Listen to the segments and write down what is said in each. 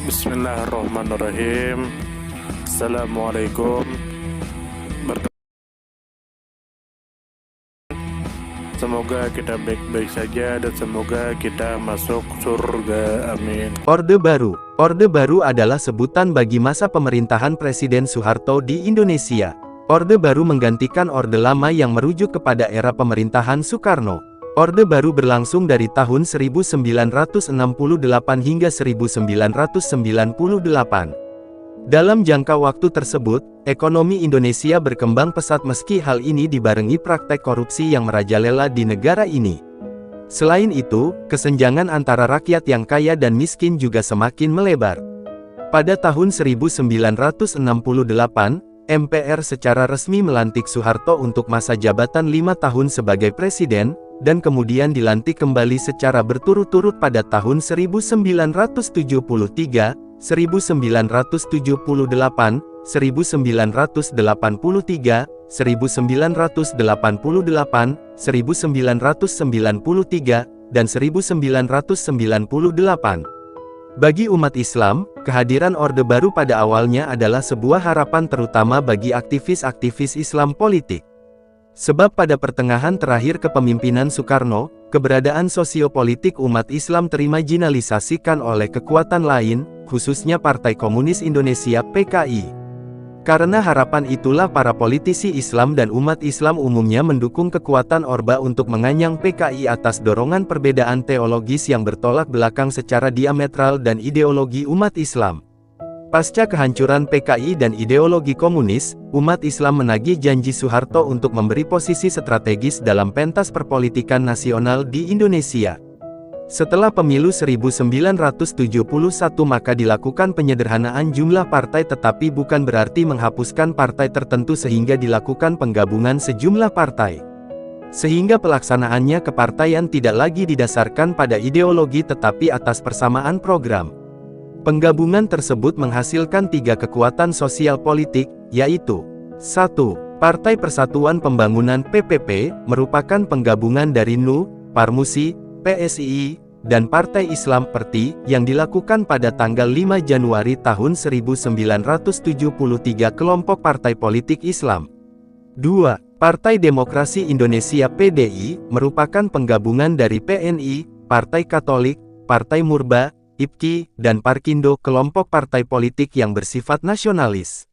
Bismillahirrahmanirrahim. Assalamualaikum. Semoga kita baik-baik saja dan semoga kita masuk surga. Amin. Orde Baru. Orde Baru adalah sebutan bagi masa pemerintahan Presiden Soeharto di Indonesia. Orde Baru menggantikan Orde Lama yang merujuk kepada era pemerintahan Soekarno. Orde Baru berlangsung dari tahun 1968 hingga 1998. Dalam jangka waktu tersebut, ekonomi Indonesia berkembang pesat meski hal ini dibarengi praktek korupsi yang merajalela di negara ini. Selain itu, kesenjangan antara rakyat yang kaya dan miskin juga semakin melebar. Pada tahun 1968, MPR secara resmi melantik Soeharto untuk masa jabatan 5 tahun sebagai presiden, dan kemudian dilantik kembali secara berturut-turut pada tahun 1973, 1978, 1983, 1988, 1993, dan 1998. Bagi umat Islam, kehadiran Orde Baru pada awalnya adalah sebuah harapan terutama bagi aktivis-aktivis Islam politik. Sebab pada pertengahan terakhir kepemimpinan Soekarno, keberadaan sosiopolitik umat Islam terimajinalisasikan oleh kekuatan lain, khususnya Partai Komunis Indonesia (PKI). Karena harapan itulah para politisi Islam dan umat Islam umumnya mendukung kekuatan Orba untuk menganyang PKI atas dorongan perbedaan teologis yang bertolak belakang secara diametral dan ideologi umat Islam. Pasca kehancuran PKI dan ideologi komunis, umat Islam menagih janji Soeharto untuk memberi posisi strategis dalam pentas perpolitikan nasional di Indonesia. Setelah pemilu 1971 maka dilakukan penyederhanaan jumlah partai tetapi bukan berarti menghapuskan partai tertentu sehingga dilakukan penggabungan sejumlah partai. Sehingga pelaksanaannya kepartaian tidak lagi didasarkan pada ideologi tetapi atas persamaan program. Penggabungan tersebut menghasilkan 3 kekuatan sosial politik, yaitu 1. Partai Persatuan Pembangunan (PPP) merupakan penggabungan dari NU, Parmusi, PSII, dan Partai Islam Perti, yang dilakukan pada tanggal 5 Januari tahun 1973 kelompok partai politik Islam. 2. Partai Demokrasi Indonesia (PDI) merupakan penggabungan dari PNI, Partai Katolik, Partai Murba, IPKI, dan Parkindo kelompok partai politik yang bersifat nasionalis.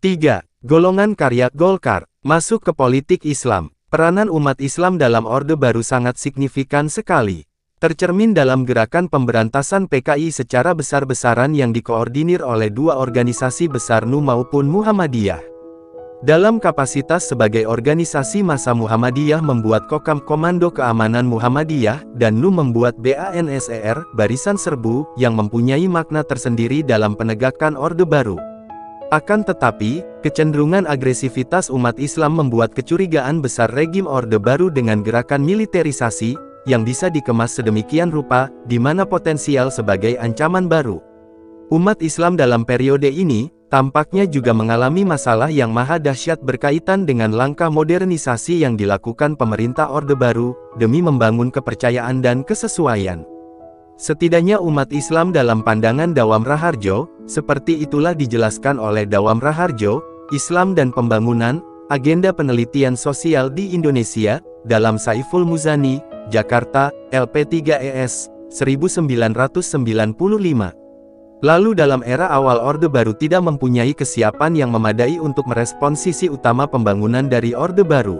3. Golongan Karya Golkar masuk ke politik Islam. Peranan umat Islam dalam Orde Baru sangat signifikan sekali. Tercermin dalam gerakan pemberantasan PKI secara besar-besaran yang dikoordinir oleh 2 organisasi besar NU maupun Muhammadiyah. Dalam kapasitas sebagai organisasi massa Muhammadiyah membuat Kokam Komando Keamanan Muhammadiyah, dan NU membuat BANSER, Barisan Serbu, yang mempunyai makna tersendiri dalam penegakan Orde Baru. Akan tetapi, kecenderungan agresivitas umat Islam membuat kecurigaan besar rejim Orde Baru dengan gerakan militerisasi, yang bisa dikemas sedemikian rupa, di mana potensial sebagai ancaman baru. Umat Islam dalam periode ini, tampaknya juga mengalami masalah yang maha dahsyat berkaitan dengan langkah modernisasi yang dilakukan pemerintah Orde Baru, demi membangun kepercayaan dan kesesuaian. Setidaknya umat Islam dalam pandangan Dawam Raharjo, seperti itulah dijelaskan oleh Dawam Raharjo, Islam dan Pembangunan, Agenda Penelitian Sosial di Indonesia, dalam Saiful Muzani, Jakarta, LP3ES, 1995. Lalu dalam era awal Orde Baru tidak mempunyai kesiapan yang memadai untuk merespons sisi utama pembangunan dari Orde Baru.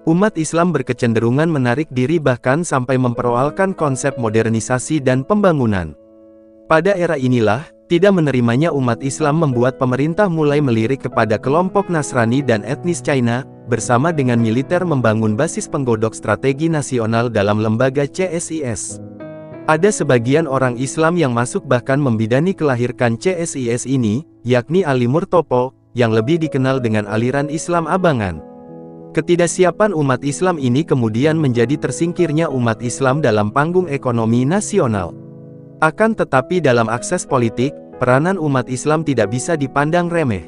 Umat Islam berkecenderungan menarik diri bahkan sampai mempersoalkan konsep modernisasi dan pembangunan. Pada era inilah, tidak menerimanya umat Islam membuat pemerintah mulai melirik kepada kelompok Nasrani dan etnis China, bersama dengan militer membangun basis penggodok strategi nasional dalam lembaga CSIS. Ada sebagian orang Islam yang masuk bahkan membidani kelahirkan CSIS ini, yakni Ali Murtopo, yang lebih dikenal dengan aliran Islam Abangan. Ketidaksiapan umat Islam ini kemudian menjadi tersingkirnya umat Islam dalam panggung ekonomi nasional. Akan tetapi dalam akses politik, peranan umat Islam tidak bisa dipandang remeh.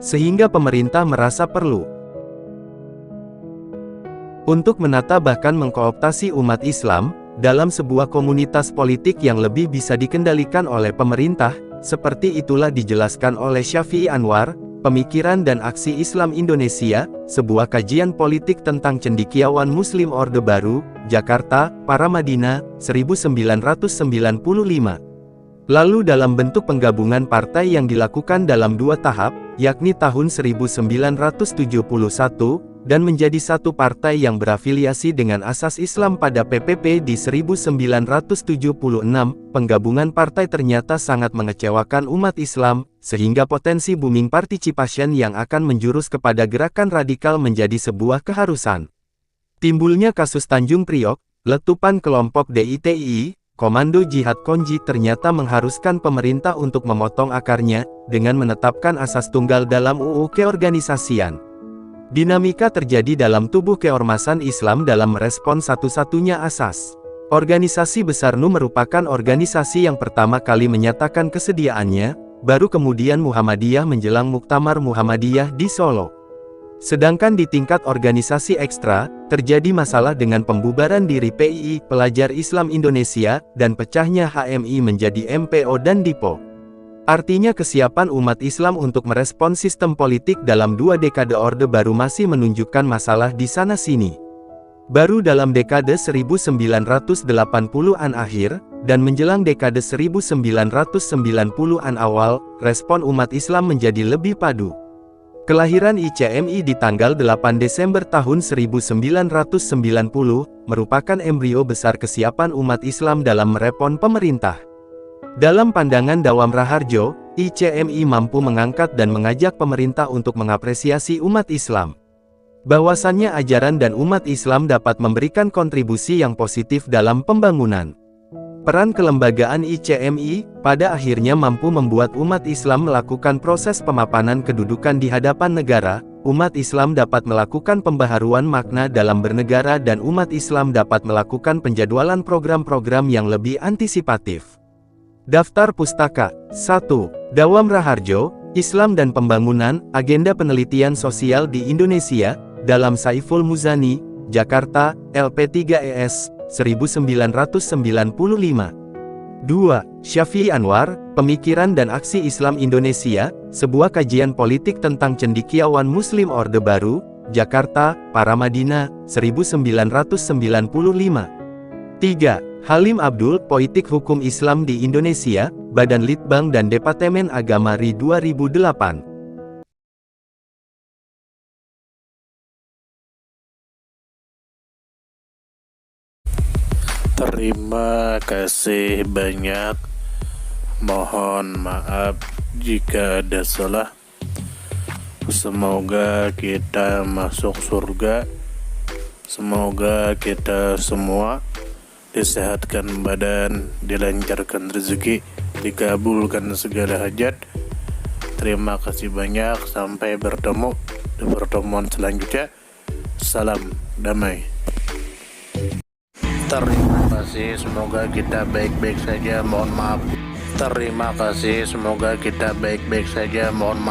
Sehingga pemerintah merasa perlu untuk menata bahkan mengkooptasi umat Islam, dalam sebuah komunitas politik yang lebih bisa dikendalikan oleh pemerintah, seperti itulah dijelaskan oleh Syafi'i Anwar, Pemikiran dan Aksi Islam Indonesia, sebuah kajian politik tentang cendekiawan Muslim Orde Baru, Jakarta, Paramadina, 1995. Lalu dalam bentuk penggabungan partai yang dilakukan dalam dua tahap, yakni tahun 1971, dan menjadi satu partai yang berafiliasi dengan asas Islam pada PPP di 1976, penggabungan partai ternyata sangat mengecewakan umat Islam, sehingga potensi booming participation yang akan menjurus kepada gerakan radikal menjadi sebuah keharusan. Timbulnya kasus Tanjung Priok, letupan kelompok DITI, Komando Jihad Konji ternyata mengharuskan pemerintah untuk memotong akarnya, dengan menetapkan asas tunggal dalam UU Keorganisasian. Dinamika terjadi dalam tubuh keormasan Islam dalam merespon satu-satunya asas. Organisasi Besar NU merupakan organisasi yang pertama kali menyatakan kesediaannya, baru kemudian Muhammadiyah menjelang Muktamar Muhammadiyah di Solo. Sedangkan di tingkat organisasi ekstra, terjadi masalah dengan pembubaran diri PII, Pelajar Islam Indonesia, dan pecahnya HMI menjadi MPO dan DIPO. Artinya kesiapan umat Islam untuk merespon sistem politik dalam dua dekade Orde Baru masih menunjukkan masalah di sana-sini. Baru dalam dekade 1980-an akhir, dan menjelang dekade 1990-an awal, respon umat Islam menjadi lebih padu. Kelahiran ICMI di tanggal 8 Desember tahun 1990, merupakan embrio besar kesiapan umat Islam dalam merespon pemerintah. Dalam pandangan Dawam Raharjo, ICMI mampu mengangkat dan mengajak pemerintah untuk mengapresiasi umat Islam. Bahwasannya ajaran dan umat Islam dapat memberikan kontribusi yang positif dalam pembangunan. Peran kelembagaan ICMI, pada akhirnya mampu membuat umat Islam melakukan proses pemapanan kedudukan di hadapan negara, umat Islam dapat melakukan pembaharuan makna dalam bernegara dan umat Islam dapat melakukan penjadwalan program-program yang lebih antisipatif. Daftar Pustaka 1. Dawam Raharjo, Islam dan Pembangunan, Agenda Penelitian Sosial di Indonesia, dalam Saiful Muzani, Jakarta, LP3ES, 1995. 2. Syafi'i Anwar, Pemikiran dan Aksi Islam Indonesia, sebuah kajian politik tentang cendekiawan Muslim Orde Baru, Jakarta, Paramadina, 1995. 3. Halim Abdul, Politik Hukum Islam di Indonesia, Badan Litbang dan Departemen Agama RI 2008. Terima kasih banyak. Mohon maaf jika ada salah. Semoga kita masuk surga. Semoga kita semua disehatkan badan, dilancarkan rezeki, dikabulkan segala hajat. Terima kasih banyak. Sampai bertemu di pertemuan selanjutnya. Salam damai. Terima kasih. Semoga kita baik-baik saja. Mohon maaf. Terima kasih. Semoga kita baik-baik saja. Mohon maaf.